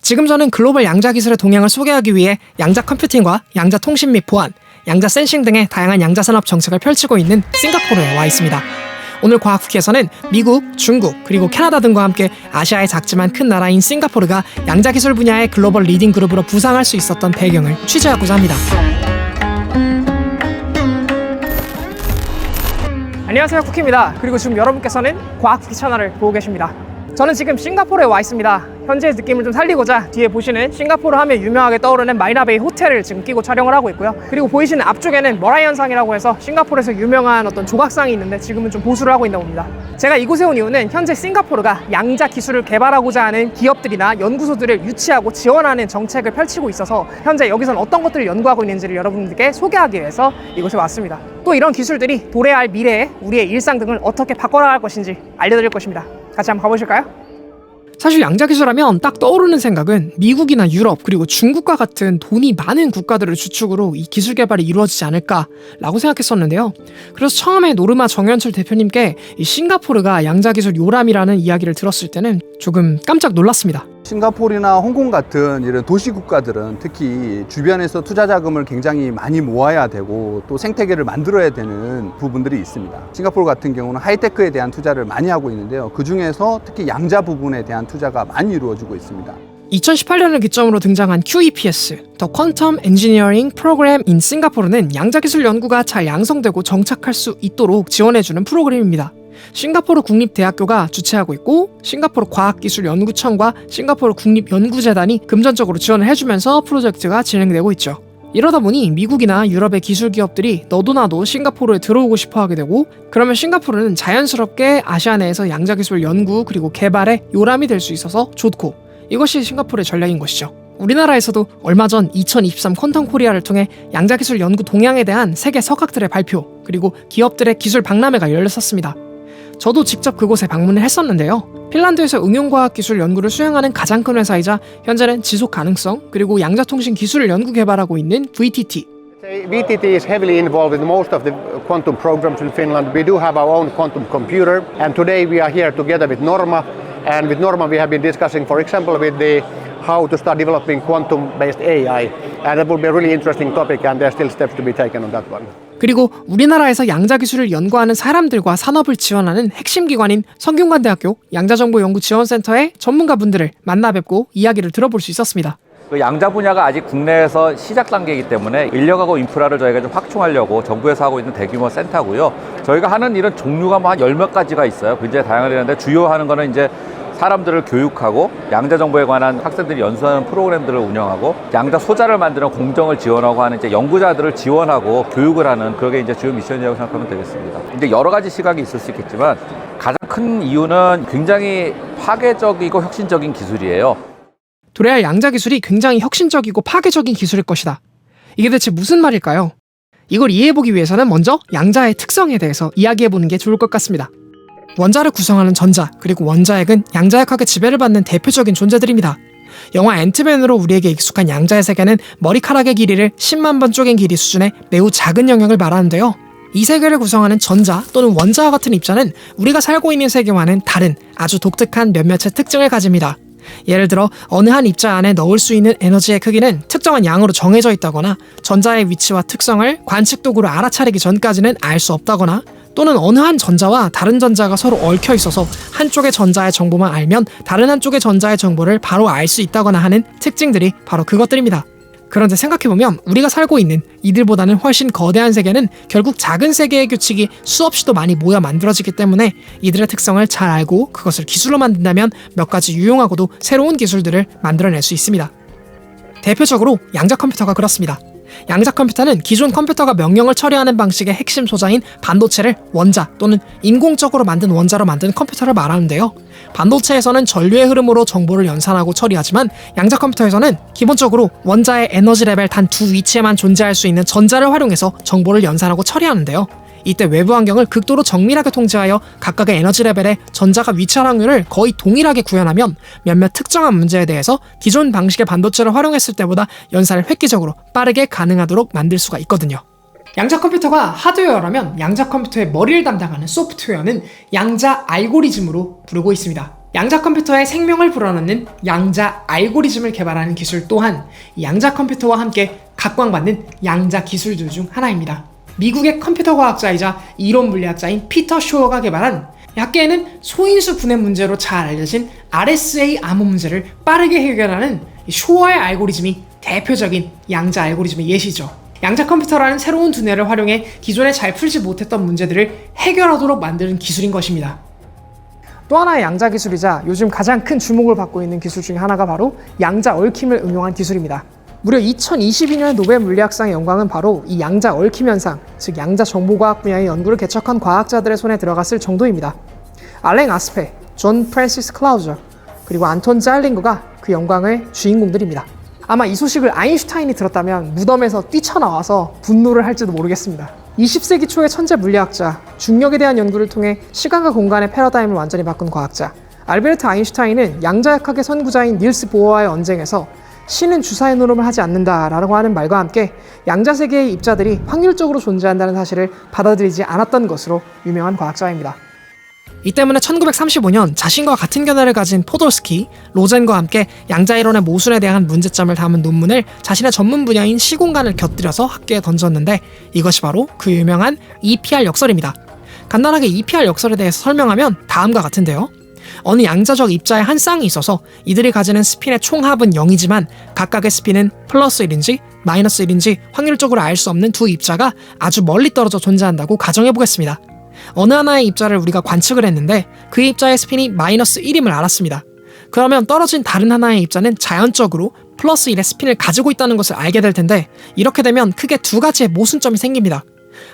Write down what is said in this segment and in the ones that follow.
지금 저는 글로벌 양자 기술의 동향을 소개하기 위해 양자 컴퓨팅과 양자 통신 및 보안, 양자 센싱 등의 다양한 양자 산업 정책을 펼치고 있는 싱가포르에 와 있습니다. 오늘 과학후기에서는 미국, 중국, 그리고 캐나다 등과 함께 아시아의 작지만 큰 나라인 싱가포르가 양자 기술 분야의 글로벌 리딩 그룹으로 부상할 수 있었던 배경을 취재하고자 합니다. 안녕하세요, 쿠키입니다. 그리고 지금 여러분께서는 과학후기 채널을 보고 계십니다. 저는 지금 싱가포르에 와 있습니다. 현재의 느낌을 좀 살리고자 뒤에 보시는 싱가포르 하면 유명하게 떠오르는 마리나베이 호텔을 지금 끼고 촬영을 하고 있고요. 그리고 보이시는 앞쪽에는 머라이 현상이라고 해서 싱가포르에서 유명한 어떤 조각상이 있는데 지금은 좀 보수를 하고 있나 봅니다. 제가 이곳에 온 이유는 현재 싱가포르가 양자 기술을 개발하고자 하는 기업들이나 연구소들을 유치하고 지원하는 정책을 펼치고 있어서 현재 여기서는 어떤 것들을 연구하고 있는지를 여러분들께 소개하기 위해서 이곳에 왔습니다. 또 이런 기술들이 도래할 미래에 우리의 일상 등을 어떻게 바꿔나갈 것인지 알려드릴 것입니다. 같이 한번 가보실까요? 사실 양자 기술하면 딱 떠오르는 생각은 미국이나 유럽 그리고 중국과 같은 돈이 많은 국가들을 주축으로 이 기술 개발이 이루어지지 않을까라고 생각했었는데요. 그래서 처음에 노르마 정현철 대표님께 이 싱가포르가 양자 기술 요람이라는 이야기를 들었을 때는 조금 깜짝 놀랐습니다. 싱가포르나 홍콩 같은 이런 도시 국가들은 특히 주변에서 투자 자금을 굉장히 많이 모아야 되고 또 생태계를 만들어야 되는 부분들이 있습니다. 싱가포르 같은 경우는 하이테크에 대한 투자를 많이 하고 있는데요. 그 중에서 특히 양자 부분에 대한 투자가 많이 이루어지고 있습니다. 2018년을 기점으로 등장한 QEPS, The Quantum Engineering Program in 싱가포르는 양자기술 연구가 잘 양성되고 정착할 수 있도록 지원해주는 프로그램입니다. 싱가포르 국립대학교가 주최하고 있고 싱가포르 과학기술연구청과 싱가포르 국립연구재단이 금전적으로 지원을 해주면서 프로젝트가 진행되고 있죠. 이러다 보니 미국이나 유럽의 기술 기업들이 너도나도 싱가포르에 들어오고 싶어 하게 되고 그러면 싱가포르는 자연스럽게 아시아 내에서 양자기술 연구 그리고 개발의 요람이 될 수 있어서 좋고 이것이 싱가포르의 전략인 것이죠. 우리나라에서도 얼마 전 2023 퀀텀 코리아를 통해 양자기술 연구 동향에 대한 세계 석학들의 발표 그리고 기업들의 기술 박람회가 열렸었습니다. 저도 직접 그곳에 방문을 했었는데요. 핀란드에서 응용과학기술 연구를 수행하는 가장 큰 회사이자 현재는 지속 가능성 그리고 양자통신 기술을 연구 개발하고 있는 VTT. VTT is heavily involved in most of the quantum programs in Finland. We do have our own quantum computer and today we are here together with Norma and with Norma we have been discussing for example with the how to start developing quantum based AI and that will be a really interesting topic and there are still steps to be taken on that one. 그리고 우리나라에서 양자기술을 연구하는 사람들과 산업을 지원하는 핵심 기관인 성균관대학교 양자정보연구지원센터의 전문가분들을 만나 뵙고 이야기를 들어볼 수 있었습니다. 그 양자 분야가 아직 국내에서 시작 단계이기 때문에 인력하고 인프라를 저희가 좀 확충하려고 정부에서 하고 있는 대규모 센터고요. 저희가 하는 일은 종류가 한 10몇 가지가 있어요. 굉장히 다양한데 주요 하는 거는 이제 사람들을 교육하고 양자 정보에 관한 학생들이 연수하는 프로그램들을 운영하고 양자 소자를 만드는 공정을 지원하고 하는 이제 연구자들을 지원하고 교육을 하는 그게 이제 주요 미션이라고 생각하면 되겠습니다. 이제 여러 가지 시각이 있을 수 있겠지만 가장 큰 이유는 굉장히 파괴적이고 혁신적인 기술이에요. 도래할 양자 기술이 굉장히 혁신적이고 파괴적인 기술일 것이다. 이게 대체 무슨 말일까요? 이걸 이해해보기 위해서는 먼저 양자의 특성에 대해서 이야기해보는 게 좋을 것 같습니다. 원자를 구성하는 전자, 그리고 원자핵은 양자역학의 지배를 받는 대표적인 존재들입니다. 영화 앤트맨으로 우리에게 익숙한 양자의 세계는 머리카락의 길이를 10만 번 쪼갠 길이 수준의 매우 작은 영역을 말하는데요. 이 세계를 구성하는 전자 또는 원자와 같은 입자는 우리가 살고 있는 세계와는 다른 아주 독특한 몇몇의 특징을 가집니다. 예를 들어 어느 한 입자 안에 넣을 수 있는 에너지의 크기는 특정한 양으로 정해져 있다거나 전자의 위치와 특성을 관측 도구로 알아차리기 전까지는 알 수 없다거나 또는 어느 한 전자와 다른 전자가 서로 얽혀 있어서 한쪽의 전자의 정보만 알면 다른 한쪽의 전자의 정보를 바로 알 수 있다거나 하는 특징들이 바로 그것들입니다. 그런데 생각해보면 우리가 살고 있는 이들보다는 훨씬 거대한 세계는 결국 작은 세계의 규칙이 수없이도 많이 모여 만들어지기 때문에 이들의 특성을 잘 알고 그것을 기술로 만든다면 몇 가지 유용하고도 새로운 기술들을 만들어낼 수 있습니다. 대표적으로 양자 컴퓨터가 그렇습니다. 양자 컴퓨터는 기존 컴퓨터가 명령을 처리하는 방식의 핵심 소자인 반도체를 원자 또는 인공적으로 만든 원자로 만든 컴퓨터를 말하는데요. 반도체에서는 전류의 흐름으로 정보를 연산하고 처리하지만 양자 컴퓨터에서는 기본적으로 원자의 에너지 레벨 단 두 위치에만 존재할 수 있는 전자를 활용해서 정보를 연산하고 처리하는데요. 이때 외부 환경을 극도로 정밀하게 통제하여 각각의 에너지 레벨의 전자가 위치할 확률을 거의 동일하게 구현하면 몇몇 특정한 문제에 대해서 기존 방식의 반도체를 활용했을 때보다 연산을 획기적으로 빠르게 가능하도록 만들 수가 있거든요. 양자 컴퓨터가 하드웨어라면 양자 컴퓨터의 머리를 담당하는 소프트웨어는 양자 알고리즘으로 부르고 있습니다. 양자 컴퓨터에 생명을 불어넣는 양자 알고리즘을 개발하는 기술 또한 이 양자 컴퓨터와 함께 각광받는 양자 기술들 중 하나입니다. 미국의 컴퓨터 과학자이자 이론 물리학자인 피터 쇼어가 개발한 약계에는 소인수 분해 문제로 잘 알려진 RSA 암호 문제를 빠르게 해결하는 쇼어의 알고리즘이 대표적인 양자 알고리즘의 예시죠. 양자 컴퓨터라는 새로운 두뇌를 활용해 기존에 잘 풀지 못했던 문제들을 해결하도록 만드는 기술인 것입니다. 또 하나의 양자 기술이자 요즘 가장 큰 주목을 받고 있는 기술 중에 하나가 바로 양자 얽힘을 응용한 기술입니다. 무려 2022년 노벨 물리학상의 영광은 바로 이 양자 얽힘 현상, 즉 양자 정보과학 분야의 연구를 개척한 과학자들의 손에 들어갔을 정도입니다. 알랭 아스페, 존 프랜시스 클라우저, 그리고 안톤 잘링거가 그 영광의 주인공들입니다. 아마 이 소식을 아인슈타인이 들었다면 무덤에서 뛰쳐나와서 분노를 할지도 모르겠습니다. 20세기 초의 천재 물리학자, 중력에 대한 연구를 통해 시간과 공간의 패러다임을 완전히 바꾼 과학자 알베르트 아인슈타인은 양자역학의 선구자인 닐스 보어와의 언쟁에서 신은 주사의 노름을 하지 않는다라고 하는 말과 함께 양자세계의 입자들이 확률적으로 존재한다는 사실을 받아들이지 않았던 것으로 유명한 과학자입니다. 이 때문에 1935년 자신과 같은 견해를 가진 포돌스키, 로젠과 함께 양자이론의 모순에 대한 문제점을 담은 논문을 자신의 전문 분야인 시공간을 곁들여서 학계에 던졌는데 이것이 바로 그 유명한 EPR 역설입니다. 간단하게 EPR 역설에 대해서 설명하면 다음과 같은데요. 어느 양자적 입자의 한 쌍이 있어서 이들이 가지는 스핀의 총합은 0이지만 각각의 스핀은 플러스 1인지 마이너스 1인지 확률적으로 알 수 없는 두 입자가 아주 멀리 떨어져 존재한다고 가정해보겠습니다. 어느 하나의 입자를 우리가 관측을 했는데 그 입자의 스핀이 마이너스 1임을 알았습니다. 그러면 떨어진 다른 하나의 입자는 자연적으로 플러스 1의 스핀을 가지고 있다는 것을 알게 될 텐데 이렇게 되면 크게 두 가지의 모순점이 생깁니다.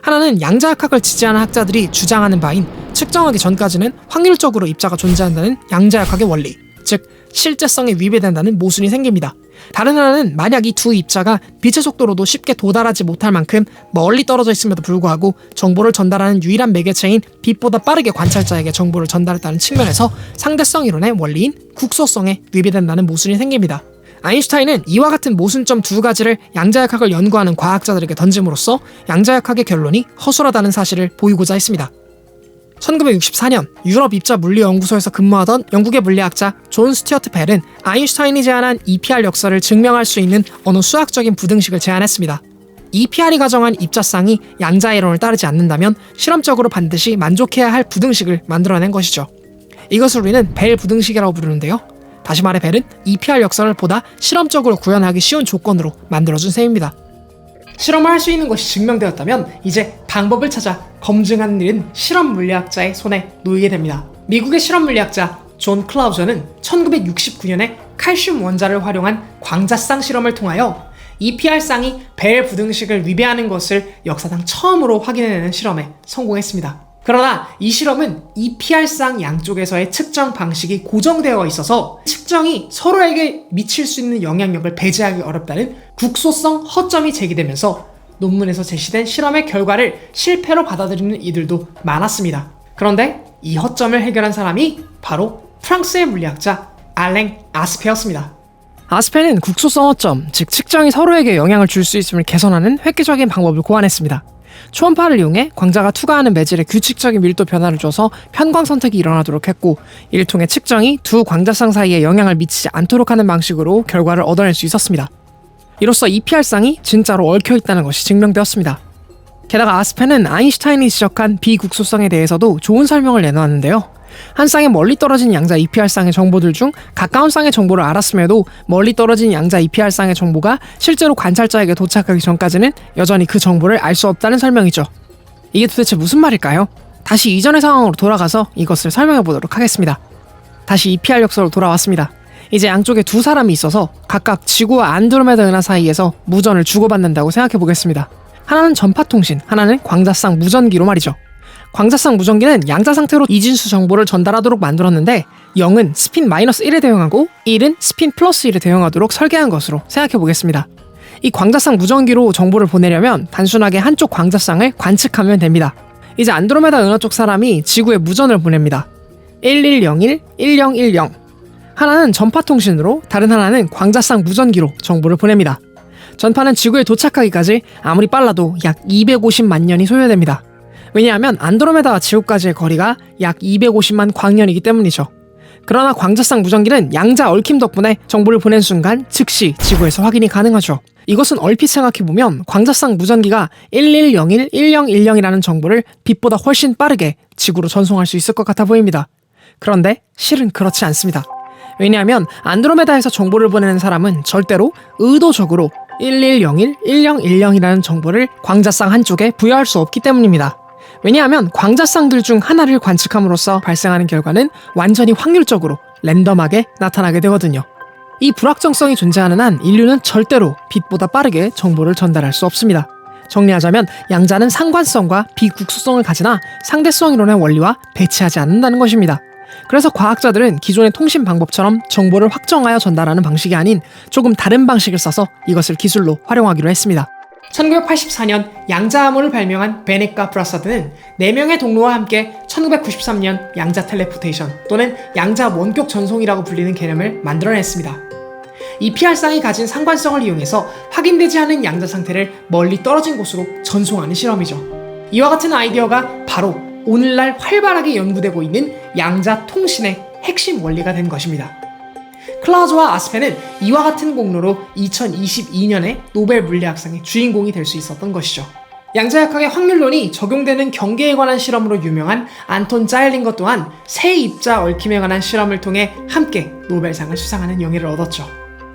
하나는 양자역학을 지지하는 학자들이 주장하는 바인 측정하기 전까지는 확률적으로 입자가 존재한다는 양자역학의 원리, 즉 실제성에 위배된다는 모순이 생깁니다. 다른 하나는 만약 이 두 입자가 빛의 속도로도 쉽게 도달하지 못할 만큼 멀리 떨어져 있음에도 불구하고 정보를 전달하는 유일한 매개체인 빛보다 빠르게 관찰자에게 정보를 전달했다는 측면에서 상대성 이론의 원리인 국소성에 위배된다는 모순이 생깁니다. 아인슈타인은 이와 같은 모순점 두 가지를 양자역학을 연구하는 과학자들에게 던짐으로써 양자역학의 결론이 허술하다는 사실을 보이고자 했습니다. 1964년 유럽 입자 물리 연구소에서 근무하던 영국의 물리학자 존 스튜어트 벨은 아인슈타인이 제안한 EPR 역설을 증명할 수 있는 어느 수학적인 부등식을 제안했습니다. EPR이 가정한 입자쌍이 양자 이론을 따르지 않는다면 실험적으로 반드시 만족해야 할 부등식을 만들어낸 것이죠. 이것을 우리는 벨 부등식이라고 부르는데요. 다시 말해 벨은 EPR 역설을 보다 실험적으로 구현하기 쉬운 조건으로 만들어준 셈입니다. 실험을 할 수 있는 것이 증명되었다면 이제 방법을 찾아 검증하는 일은 실험 물리학자의 손에 놓이게 됩니다. 미국의 실험 물리학자 존 클라우저는 1969년에 칼슘 원자를 활용한 광자쌍 실험을 통하여 EPR쌍이 벨 부등식을 위배하는 것을 역사상 처음으로 확인해내는 실험에 성공했습니다. 그러나 이 실험은 EPR쌍 양쪽에서의 측정 방식이 고정되어 있어서 측정이 서로에게 미칠 수 있는 영향력을 배제하기 어렵다는 국소성 허점이 제기되면서 논문에서 제시된 실험의 결과를 실패로 받아들이는 이들도 많았습니다. 그런데 이 허점을 해결한 사람이 바로 프랑스의 물리학자 알랭 아스페였습니다. 아스페는 국소성 허점, 즉 측정이 서로에게 영향을 줄 수 있음을 개선하는 획기적인 방법을 고안했습니다. 초음파를 이용해 광자가 투과하는 매질에 규칙적인 밀도 변화를 줘서 편광 선택이 일어나도록 했고 이를 통해 측정이 두 광자쌍 사이에 영향을 미치지 않도록 하는 방식으로 결과를 얻어낼 수 있었습니다. 이로써 EPR쌍이 진짜로 얽혀있다는 것이 증명되었습니다. 게다가 아스페는 아인슈타인이 지적한 비국소성에 대해서도 좋은 설명을 내놓았는데요. 한 쌍의 멀리 떨어진 양자 EPR쌍의 정보들 중 가까운 쌍의 정보를 알았음에도 멀리 떨어진 양자 EPR쌍의 정보가 실제로 관찰자에게 도착하기 전까지는 여전히 그 정보를 알 수 없다는 설명이죠. 이게 도대체 무슨 말일까요? 다시 이전의 상황으로 돌아가서 이것을 설명해 보도록 하겠습니다. 다시 EPR 역설로 돌아왔습니다. 이제 양쪽에 두 사람이 있어서 각각 지구와 안드로메다 은하 사이에서 무전을 주고받는다고 생각해 보겠습니다. 하나는 전파통신, 하나는 광자쌍 무전기로 말이죠. 광자쌍 무전기는 양자 상태로 이진수 정보를 전달하도록 만들었는데 0은 스핀 마이너스 1에 대응하고 1은 스핀 플러스 1에 대응하도록 설계한 것으로 생각해 보겠습니다. 이 광자쌍 무전기로 정보를 보내려면 단순하게 한쪽 광자쌍을 관측하면 됩니다. 이제 안드로메다 은하 쪽 사람이 지구에 무전을 보냅니다. 1101, 1010. 하나는 전파통신으로 다른 하나는 광자쌍 무전기로 정보를 보냅니다. 전파는 지구에 도착하기까지 아무리 빨라도 약 250만 년이 소요됩니다. 왜냐하면 안드로메다와 지구까지의 거리가 약 250만 광년이기 때문이죠. 그러나 광자상 무전기는 양자 얽힘 덕분에 정보를 보낸 순간 즉시 지구에서 확인이 가능하죠. 이것은 얼핏 생각해보면 광자상 무전기가 1101-1010이라는 정보를 빛보다 훨씬 빠르게 지구로 전송할 수 있을 것 같아 보입니다. 그런데 실은 그렇지 않습니다. 왜냐하면 안드로메다에서 정보를 보내는 사람은 절대로 의도적으로 1101-1010이라는 정보를 광자상 한쪽에 부여할 수 없기 때문입니다. 왜냐하면 광자상들 중 하나를 관측함으로써 발생하는 결과는 완전히 확률적으로 랜덤하게 나타나게 되거든요. 이 불확정성이 존재하는 한 인류는 절대로 빛보다 빠르게 정보를 전달할 수 없습니다. 정리하자면 양자는 상관성과 비국수성을 가지나 상대성 이론의 원리와 배치하지 않는다는 것입니다. 그래서 과학자들은 기존의 통신 방법처럼 정보를 확정하여 전달하는 방식이 아닌 조금 다른 방식을 써서 이것을 기술로 활용하기로 했습니다. 1984년 양자암호를 발명한 베넷과 브라사드는 4명의 동료와 함께 1993년 양자 텔레포테이션 또는 양자 원격 전송이라고 불리는 개념을 만들어냈습니다. 이 PR상이 가진 상관성을 이용해서 확인되지 않은 양자 상태를 멀리 떨어진 곳으로 전송하는 실험이죠. 이와 같은 아이디어가 바로 오늘날 활발하게 연구되고 있는 양자 통신의 핵심 원리가 된 것입니다. 클라우즈와 아스펜은 이와 같은 공로로 2022년에 노벨 물리학상의 주인공이 될 수 있었던 것이죠. 양자역학의 확률론이 적용되는 경계에 관한 실험으로 유명한 안톤 자일링거 또한 새 입자 얽힘에 관한 실험을 통해 함께 노벨상을 수상하는 영예를 얻었죠.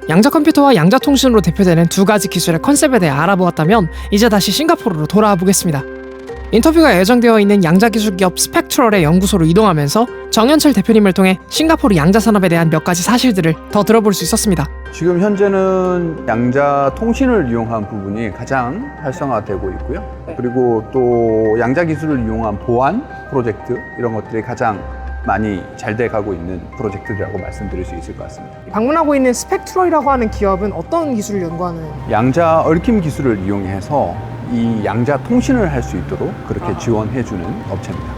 양자 컴퓨터와 양자 통신으로 대표되는 두 가지 기술의 컨셉에 대해 알아보았다면 이제 다시 싱가포르로 돌아와 보겠습니다. 인터뷰가 예정되어 있는 양자기술 기업 스펙트럴의 연구소로 이동하면서 정현철 대표님을 통해 싱가포르 양자산업에 대한 몇 가지 사실들을 더 들어볼 수 있었습니다. 지금 현재는 양자 통신을 이용한 부분이 가장 활성화되고 있고요. 그리고 또 양자 기술을 이용한 보안 프로젝트 이런 것들이 가장 많이 잘 돼가고 있는 프로젝트라고 말씀드릴 수 있을 것 같습니다. 방문하고 있는 스펙트럴이라고 하는 기업은 어떤 기술을 연구하는? 양자 얽힘 기술을 이용해서 이 양자 통신을 할 수 있도록 그렇게 지원해주는 업체입니다.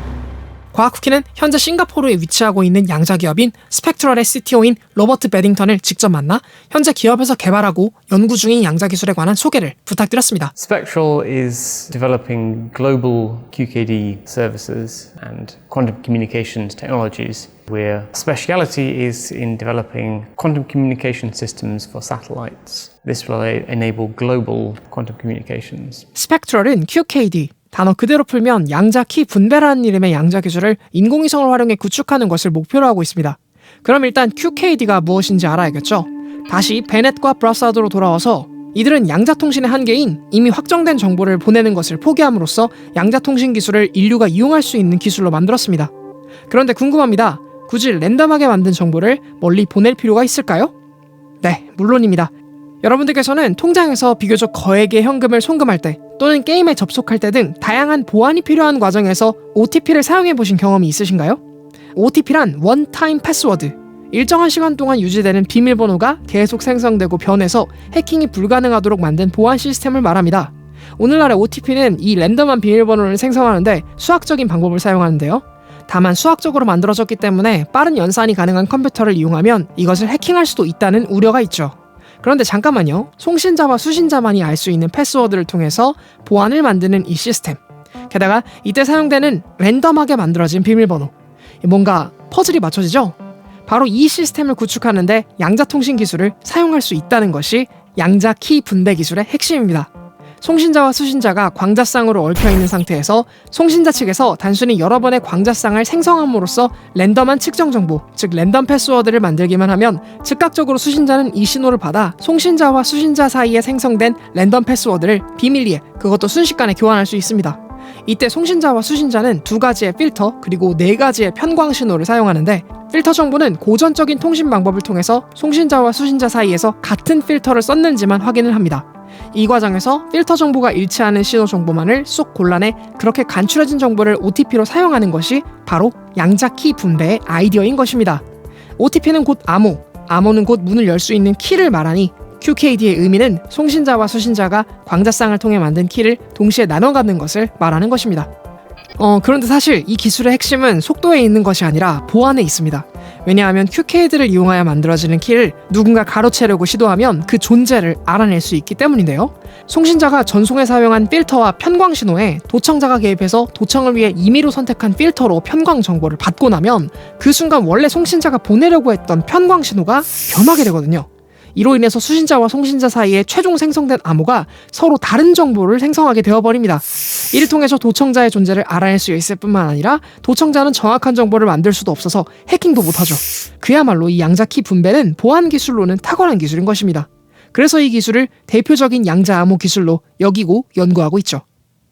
과학쿠키는 현재 싱가포르에 위치하고 있는 양자 기업인 스펙트럴의 CTO인 로버트 베딩턴을 직접 만나 현재 기업에서 개발하고 연구 중인 양자 기술에 관한 소개를 부탁드렸습니다. Spectral is developing global QKD services and quantum communications technologies, where speciality is in developing quantum communication systems for satellites. This will enable global quantum communications. 스펙트럴은 QKD, 단어 그대로 풀면 양자 키 분배라는 이름의 양자 기술을 인공위성을 활용해 구축하는 것을 목표로 하고 있습니다. 그럼 일단 QKD가 무엇인지 알아야겠죠? 다시 베넷과 브라사드로 돌아와서 이들은 양자통신의 한계인 이미 확정된 정보를 보내는 것을 포기함으로써 양자통신 기술을 인류가 이용할 수 있는 기술로 만들었습니다. 그런데 궁금합니다. 굳이 랜덤하게 만든 정보를 멀리 보낼 필요가 있을까요? 네, 물론입니다. 여러분들께서는 통장에서 비교적 거액의 현금을 송금할 때 또는 게임에 접속할 때 등 다양한 보안이 필요한 과정에서 OTP를 사용해 보신 경험이 있으신가요? OTP란 원타임 패스워드, 일정한 시간 동안 유지되는 비밀번호가 계속 생성되고 변해서 해킹이 불가능하도록 만든 보안 시스템을 말합니다. 오늘날의 OTP는 이 랜덤한 비밀번호를 생성하는데 수학적인 방법을 사용하는데요. 다만 수학적으로 만들어졌기 때문에 빠른 연산이 가능한 컴퓨터를 이용하면 이것을 해킹할 수도 있다는 우려가 있죠. 그런데 잠깐만요. 송신자와 수신자만이 알 수 있는 패스워드를 통해서 보안을 만드는 이 시스템. 게다가 이때 사용되는 랜덤하게 만들어진 비밀번호. 뭔가 퍼즐이 맞춰지죠? 바로 이 시스템을 구축하는데 양자통신 기술을 사용할 수 있다는 것이 양자 키 분배 기술의 핵심입니다. 송신자와 수신자가 광자쌍으로 얽혀있는 상태에서 송신자 측에서 단순히 여러 번의 광자쌍을 생성함으로써 랜덤한 측정 정보, 즉 랜덤 패스워드를 만들기만 하면 즉각적으로 수신자는 이 신호를 받아 송신자와 수신자 사이에 생성된 랜덤 패스워드를 비밀리에, 그것도 순식간에 교환할 수 있습니다. 이때 송신자와 수신자는 2가지의 필터 그리고 4가지의 편광 신호를 사용하는데, 필터 정보는 고전적인 통신 방법을 통해서 송신자와 수신자 사이에서 같은 필터를 썼는지만 확인을 합니다. 이 과정에서 필터 정보가 일치하는 신호 정보만을 쏙 골라내 그렇게 간추려진 정보를 OTP로 사용하는 것이 바로 양자 키 분배의 아이디어인 것입니다. OTP는 곧 암호, 암호는 곧 문을 열 수 있는 키를 말하니 QKD의 의미는 송신자와 수신자가 광자쌍을 통해 만든 키를 동시에 나눠 갖는 것을 말하는 것입니다. 그런데 사실 이 기술의 핵심은 속도에 있는 것이 아니라 보안에 있습니다. 왜냐하면 QKD를 이용하여 만들어지는 키를 누군가 가로채려고 시도하면 그 존재를 알아낼 수 있기 때문인데요. 송신자가 전송에 사용한 필터와 편광 신호에 도청자가 개입해서 도청을 위해 임의로 선택한 필터로 편광 정보를 받고 나면 그 순간 원래 송신자가 보내려고 했던 편광 신호가 변하게 되거든요. 이로 인해서 수신자와 송신자 사이에 최종 생성된 암호가 서로 다른 정보를 생성하게 되어버립니다. 이를 통해서 도청자의 존재를 알아낼 수 있을 뿐만 아니라 도청자는 정확한 정보를 만들 수도 없어서 해킹도 못하죠. 그야말로 이 양자키 분배는 보안 기술로는 탁월한 기술인 것입니다. 그래서 이 기술을 대표적인 양자 암호 기술로 여기고 연구하고 있죠.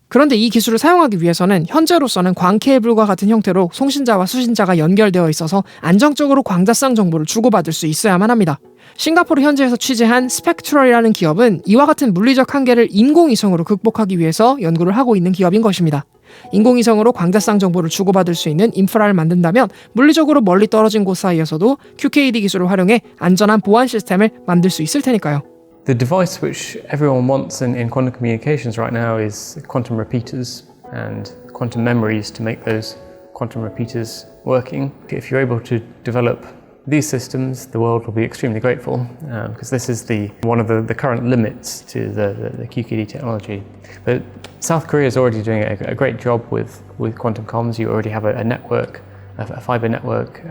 그런데 이 기술을 사용하기 위해서는 현재로서는 광 케이블과 같은 형태로 송신자와 수신자가 연결되어 있어서 안정적으로 광자성 정보를 주고받을 수 있어야만 합니다. 싱가포르 현지에서 취재한 스펙트럴이라는 기업은 이와 같은 물리적 한계를 인공위성으로 극복하기 위해서 연구를 하고 있는 기업인 것입니다. 인공위성으로 광자성 정보를 주고받을 수 있는 인프라를 만든다면 물리적으로 멀리 떨어진 곳 사이에서도 QKD 기술을 활용해 안전한 보안 시스템을 만들 수 있을 테니까요. The device which everyone wants in quantum communications right now is quantum repeaters and quantum memories to make those quantum repeaters working. If you're able to develop these systems, the world will be extremely grateful because this is one of the current limits to the QKD technology. But South Korea is already doing a great job with quantum comms. You already have a network, a fiber network,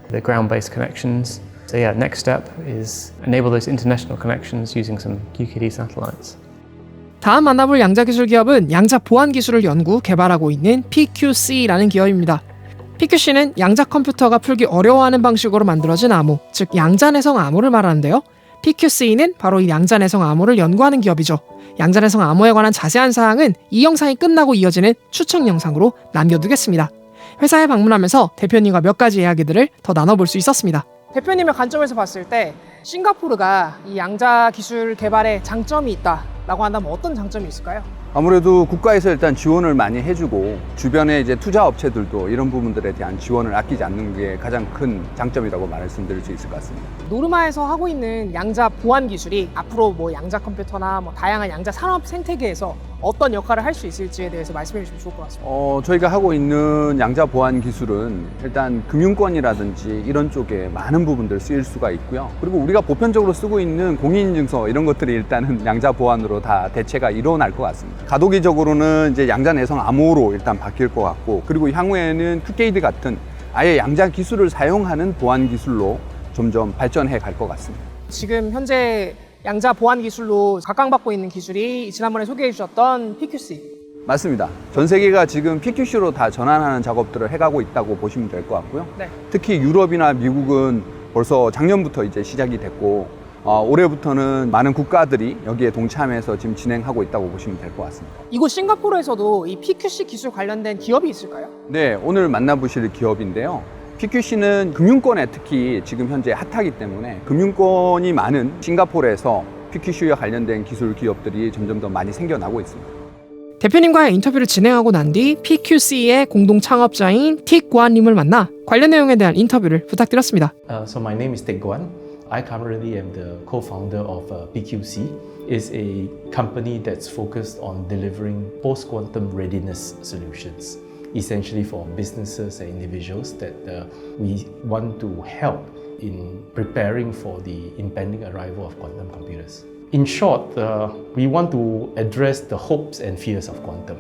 the ground-based connections. So yeah, next step is enable those international connections using some QKD satellites. 다음 만나볼 양자기술 기업은 양자 보안 기술을 연구, 개발하고 있는 PQC라는 기업입니다. PQC는 양자 컴퓨터가 풀기 어려워하는 방식으로 만들어진 암호, 즉 양자내성 암호를 말하는데요. PQC는 바로 이 양자내성 암호를 연구하는 기업이죠. 양자내성 암호에 관한 자세한 사항은 이 영상이 끝나고 이어지는 추측 영상으로 남겨두겠습니다. 회사에 방문하면서 대표님과 몇 가지 이야기들을 더 나눠볼 수 있었습니다. 대표님의 관점에서 봤을 때 싱가포르가 이 양자 기술 개발에 장점이 있다라고 한다면 어떤 장점이 있을까요? 아무래도 국가에서 일단 지원을 많이 해주고 주변에 이제 투자 업체들도 이런 부분들에 대한 지원을 아끼지 않는 게 가장 큰 장점이라고 말씀드릴 수 있을 것 같습니다. 노르마에서 하고 있는 양자 보안 기술이 앞으로 뭐 양자 컴퓨터나 뭐 다양한 양자 산업 생태계에서 어떤 역할을 할 수 있을지에 대해서 말씀해 주시면 좋을 것 같습니다. 저희가 하고 있는 양자 보안 기술은 일단 금융권이라든지 이런 쪽에 많은 부분들 쓰일 수가 있고요. 그리고 우리가 보편적으로 쓰고 있는 공인인증서 이런 것들이 일단은 양자 보안으로 다 대체가 일어날 것 같습니다. 가도기적으로는 이제 양자 내성 암호로 일단 바뀔 것 같고, 그리고 향후에는 QKD 같은 아예 양자 기술을 사용하는 보안 기술로 점점 발전해 갈 것 같습니다. 지금 현재 양자 보안 기술로 각광받고 있는 기술이 지난번에 소개해 주셨던 PQC. 맞습니다. 전 세계가 지금 PQC로 다 전환하는 작업들을 해가고 있다고 보시면 될 것 같고요. 네. 특히 유럽이나 미국은 벌써 작년부터 이제 시작이 됐고, 올해부터는 많은 국가들이 여기에 동참해서 지금 진행하고 있다고 보시면 될 것 같습니다. 이곳 싱가포르에서도 이 PQC 기술 관련된 기업이 있을까요? 네, 오늘 만나보실 기업인데요. PQC는 금융권에 특히 지금 현재 핫하기 때문에 금융권이 많은 싱가포르에서 PQC와 관련된 기술 기업들이 점점 더 많이 생겨나고 있습니다. 대표님과의 인터뷰를 진행하고 난 뒤 PQC의 공동 창업자인 틱 구안님을 만나 관련 내용에 대한 인터뷰를 부탁드렸습니다. So my name is Teck Guan. I currently am the co-founder of PQC. It's a company that's focused on delivering post-quantum readiness solutions, essentially for businesses and individuals that we want to help in preparing for the impending arrival of quantum computers. In short, we want to address the hopes and fears of quantum.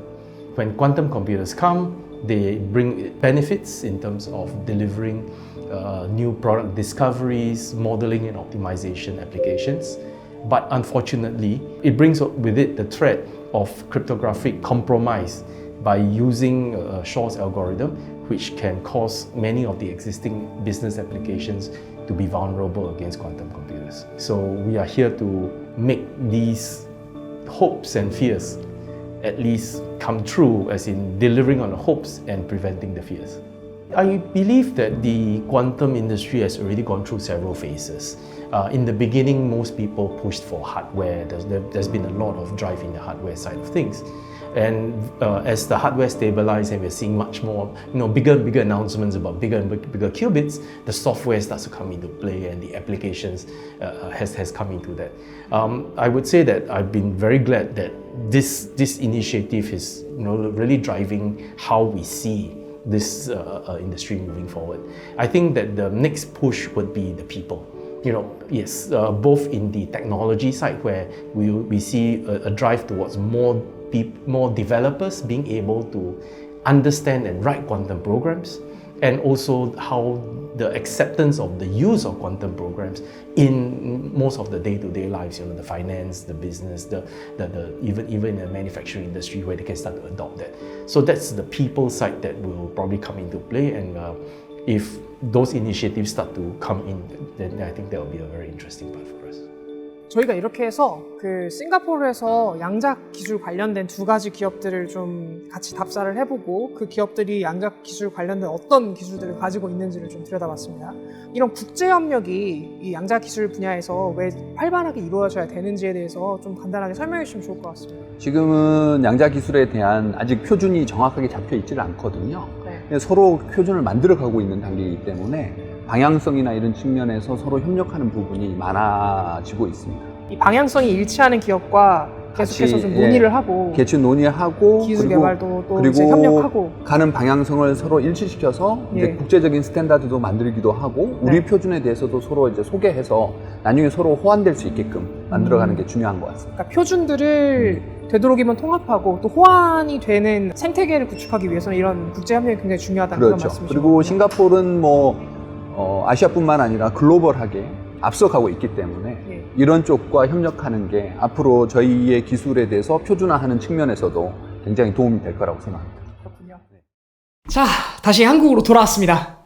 When quantum computers come, they bring benefits in terms of delivering new product discoveries, modeling and optimization applications. But unfortunately, it brings with it the threat of cryptographic compromise by using Shor's algorithm, which can cause many of the existing business applications to be vulnerable against quantum computers. So we are here to make these hopes and fears at least come true, as in delivering on the hopes and preventing the fears. I believe that the quantum industry has already gone through several phases. In the beginning, most people pushed for hardware. There's been a lot of drive in the hardware side of things. And as the hardware stabilized and we're seeing much more, bigger and bigger announcements about bigger and bigger qubits, the software starts to come into play and the applications has come into that. I would say that I've been very glad that this initiative is really driving how we see this industry moving forward. I think that the next push would be the people. You know, yes, both in the technology side where we see a drive towards more developers being able to understand and write quantum programs, and also how the acceptance of the use of quantum programs in most of the day-to-day lives, you know, the finance, the business, even in the manufacturing industry where they can start to adopt that. So that's the people side that will probably come into play, and if those initiatives start to come in, then I think that will be a very interesting part for us. 저희가 이렇게 해서 그 싱가포르에서 양자 기술 관련된 두 가지 기업들을 좀 같이 답사를 해보고 그 기업들이 양자 기술 관련된 어떤 기술들을 가지고 있는지를 좀 들여다봤습니다. 이런 국제협력이 이 양자 기술 분야에서 왜 활발하게 이루어져야 되는지에 대해서 좀 간단하게 설명해 주시면 좋을 것 같습니다. 지금은 양자 기술에 대한 아직 표준이 정확하게 잡혀 있지를 않거든요. 네. 서로 표준을 만들어 가고 있는 단계이기 때문에 방향성이나 이런 측면에서 서로 협력하는 부분이 많아지고 있습니다. 이 방향성이 일치하는 기업과 계속해서 좀 논의를 하고 같이 논의하고 기술 개발도 또 그리고 이제 협력하고 가는 방향성을 서로 일치시켜서 예. 이제 국제적인 스탠다드도 만들기도 하고 우리 네. 표준에 대해서도 서로 이제 소개해서 나중에 서로 호환될 수 있게끔 만들어가는 게 중요한 것 같습니다. 그러니까 표준들을 되도록이면 통합하고 또 호환이 되는 생태계를 구축하기 위해서는 이런 국제협력이 굉장히 중요하다는 그런 그렇죠. 말씀이시죠. 그리고 싱가포르는 아시아뿐만 아니라 글로벌하게 앞서가고 있기 때문에 예. 이런 쪽과 협력하는 게 앞으로 저희의 기술에 대해서 표준화하는 측면에서도 굉장히 도움이 될 거라고 생각합니다. 그렇군요. 자, 다시 한국으로 돌아왔습니다.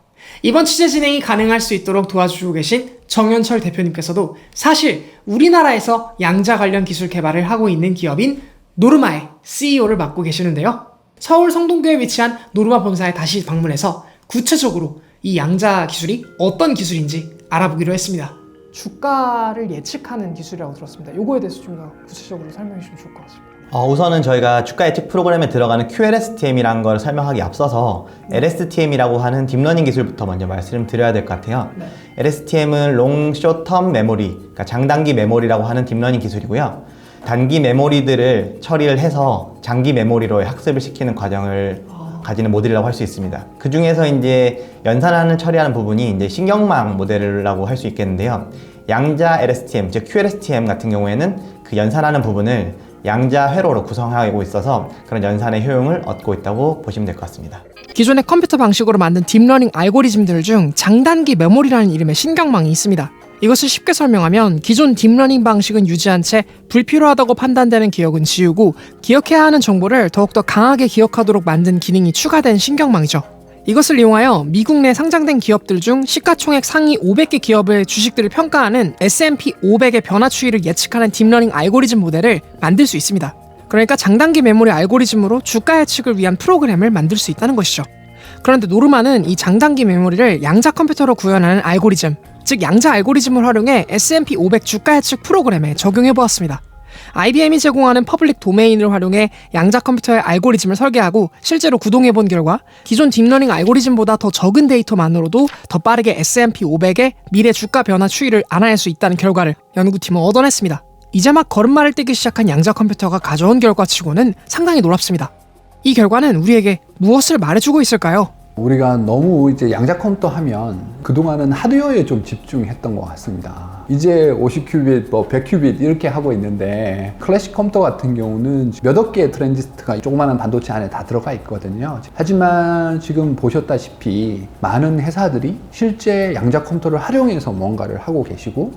이번 취재 진행이 가능할 수 있도록 도와주고 계신 정현철 대표님께서도 사실 우리나라에서 양자 관련 기술 개발을 하고 있는 기업인 노르마의 CEO를 맡고 계시는데요. 서울 성동구에 위치한 노르마 본사에 다시 방문해서 구체적으로 이 양자 기술이 어떤 기술인지 알아보기로 했습니다. 주가를 예측하는 기술이라고 들었습니다. 이거에 대해서 좀 더 구체적으로 설명해 주시면 좋을 것 같습니다. 우선은 저희가 주가 예측 프로그램에 들어가는 QLSTM이라는 걸 설명하기 앞서서 LSTM이라고 하는 딥러닝 기술부터 먼저 말씀을 드려야 될 것 같아요. 네. LSTM은 Long Short Term Memory, 그러니까 장단기 메모리라고 하는 딥러닝 기술이고요. 단기 메모리들을 처리를 해서 장기 메모리로 학습을 시키는 과정을 가지는 모델이라고 할 수 있습니다. 그 중에서 이제 연산하는 처리하는 부분이 이제 신경망 모델이라고 할 수 있겠는데요. 양자 LSTM, 즉 QLSTM 같은 경우에는 그 연산하는 부분을 양자 회로로 구성하고 있어서 그런 연산의 효용을 얻고 있다고 보시면 될 것 같습니다. 기존의 컴퓨터 방식으로 만든 딥러닝 알고리즘들 중 장단기 메모리라는 이름의 신경망이 있습니다. 이것을 쉽게 설명하면 기존 딥러닝 방식은 유지한 채 불필요하다고 판단되는 기억은 지우고 기억해야 하는 정보를 더욱더 강하게 기억하도록 만든 기능이 추가된 신경망이죠. 이것을 이용하여 미국 내 상장된 기업들 중 시가총액 상위 500개 기업의 주식들을 평가하는 S&P 500의 변화 추이를 예측하는 딥러닝 알고리즘 모델을 만들 수 있습니다. 그러니까 장단기 메모리 알고리즘으로 주가 예측을 위한 프로그램을 만들 수 있다는 것이죠. 그런데 노르마는 이 장단기 메모리를 양자 컴퓨터로 구현하는 알고리즘, 즉 양자 알고리즘을 활용해 S&P 500 주가 예측 프로그램에 적용해 보았습니다. IBM이 제공하는 퍼블릭 도메인을 활용해 양자 컴퓨터의 알고리즘을 설계하고 실제로 구동해 본 결과 기존 딥러닝 알고리즘보다 더 적은 데이터만으로도 더 빠르게 S&P 500의 미래 주가 변화 추이를 알아낼 수 있다는 결과를 연구팀은 얻어냈습니다. 이제 막 걸음마를 떼기 시작한 양자 컴퓨터가 가져온 결과치고는 상당히 놀랍습니다. 이 결과는 우리에게 무엇을 말해주고 있을까요? 우리가 너무 이제 양자 컴퓨터 하면 그동안은 하드웨어에 좀 집중했던 것 같습니다. 이제 50큐빗, 100큐빗 이렇게 하고 있는데 클래식 컴퓨터 같은 경우는 몇억 개의 트랜지스터가 조그마한 반도체 안에 다 들어가 있거든요. 하지만 지금 보셨다시피 많은 회사들이 실제 양자 컴퓨터를 활용해서 뭔가를 하고 계시고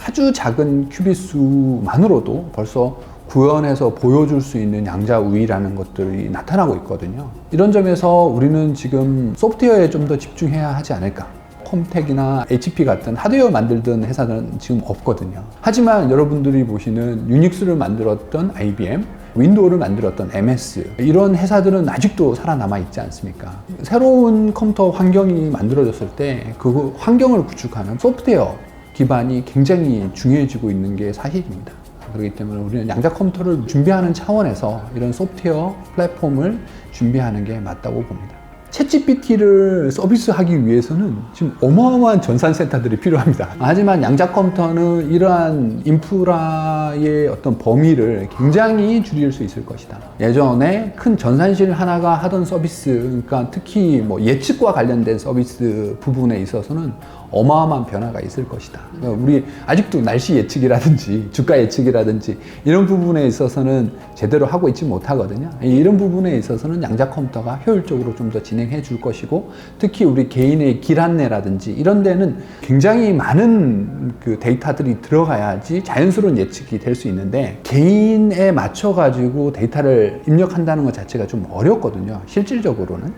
아주 작은 큐빗 수만으로도 벌써 구현해서 보여줄 수 있는 양자 우위라는 것들이 나타나고 있거든요. 이런 점에서 우리는 지금 소프트웨어에 좀 더 집중해야 하지 않을까. 컴텍이나 HP 같은 하드웨어 만들던 회사는 지금 없거든요. 하지만 여러분들이 보시는 유닉스를 만들었던 IBM, 윈도우를 만들었던 MS, 이런 회사들은 아직도 살아남아 있지 않습니까? 새로운 컴퓨터 환경이 만들어졌을 때 그 환경을 구축하는 소프트웨어 기반이 굉장히 중요해지고 있는 게 사실입니다. 그렇기 때문에 우리는 양자 컴퓨터를 준비하는 차원에서 이런 소프트웨어 플랫폼을 준비하는 게 맞다고 봅니다. 챗GPT를 서비스하기 위해서는 지금 어마어마한 전산센터들이 필요합니다. 하지만 양자 컴퓨터는 이러한 인프라의 어떤 범위를 굉장히 줄일 수 있을 것이다. 예전에 큰 전산실 하나가 하던 서비스, 그러니까 특히 뭐 예측과 관련된 서비스 부분에 있어서는 어마어마한 변화가 있을 것이다. 그러니까 우리 아직도 날씨 예측이라든지 주가 예측이라든지 이런 부분에 있어서는 제대로 하고 있지 못하거든요. 이런 부분에 있어서는 양자 컴퓨터가 효율적으로 좀 더 진행해 줄 것이고, 특히 우리 개인의 길 안내라든지 이런 데는 굉장히 많은 그 데이터들이 들어가야지 자연스러운 예측이 될 수 있는데, 개인에 맞춰 가지고 데이터를 입력한다는 것 자체가 좀 어렵거든요. 실질적으로는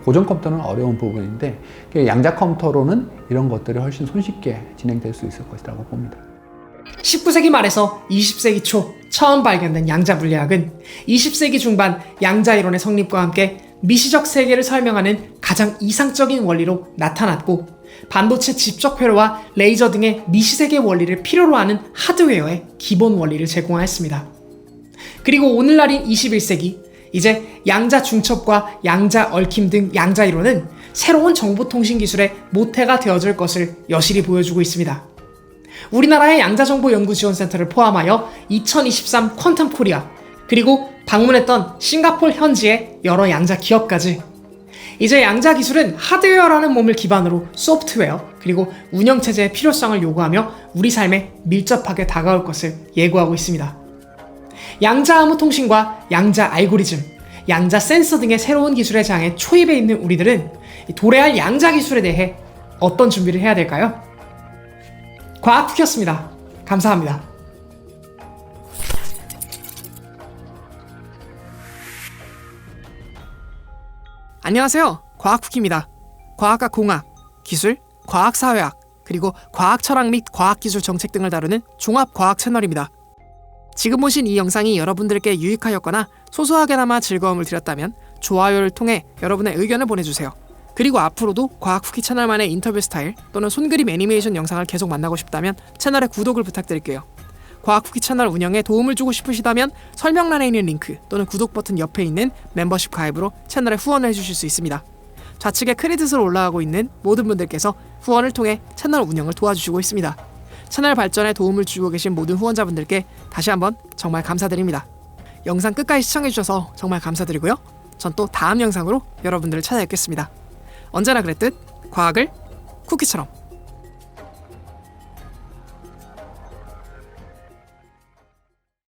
고전 컴퓨터는 어려운 부분인데, 양자 컴퓨터로는 이런 것들이 훨씬 손쉽게 진행될 수 있을 것이라고 봅니다. 19세기 말에서 20세기 초 처음 발견된 양자 물리학은 20세기 중반 양자 이론의 성립과 함께 미시적 세계를 설명하는 가장 이상적인 원리로 나타났고, 반도체 집적 회로와 레이저 등의 미시세계 원리를 필요로 하는 하드웨어의 기본 원리를 제공하였습니다. 그리고 오늘날인 21세기, 이제 양자 중첩과 양자 얽힘 등 양자 이론은 새로운 정보통신 기술의 모태가 되어줄 것을 여실히 보여주고 있습니다. 우리나라의 양자정보연구지원센터를 포함하여 2023 퀀텀 코리아, 그리고 방문했던 싱가포르 현지의 여러 양자 기업까지, 이제 양자 기술은 하드웨어라는 몸을 기반으로 소프트웨어, 그리고 운영체제의 필요성을 요구하며 우리 삶에 밀접하게 다가올 것을 예고하고 있습니다. 양자 암호 통신과 양자 알고리즘, 양자 센서 등의 새로운 기술의 장에 초입해 있는 우리들은 도래할 양자 기술에 대해 어떤 준비를 해야 될까요? 과학쿠키였습니다. 감사합니다. 안녕하세요. 과학쿠키입니다. 과학과 공학, 기술, 과학사회학, 그리고 과학철학 및 과학기술 정책 등을 다루는 종합과학 채널입니다. 지금 보신 이 영상이 여러분들께 유익하였거나 소소하게나마 즐거움을 드렸다면 좋아요를 통해 여러분의 의견을 보내주세요. 그리고 앞으로도 과학쿠키 채널만의 인터뷰 스타일 또는 손그림 애니메이션 영상을 계속 만나고 싶다면 채널의 구독을 부탁드릴게요. 과학쿠키 채널 운영에 도움을 주고 싶으시다면 설명란에 있는 링크 또는 구독 버튼 옆에 있는 멤버십 가입으로 채널에 후원을 해주실 수 있습니다. 좌측에 크레딧으로 올라가고 있는 모든 분들께서 후원을 통해 채널 운영을 도와주시고 있습니다. 채널 발전에 도움을 주고 계신 모든 후원자분들께 다시 한번 정말 감사드립니다. 영상 끝까지 시청해주셔서 정말 감사드리고요. 전 또 다음 영상으로 여러분들을 찾아뵙겠습니다. 언제나 그랬듯 과학을 쿠키처럼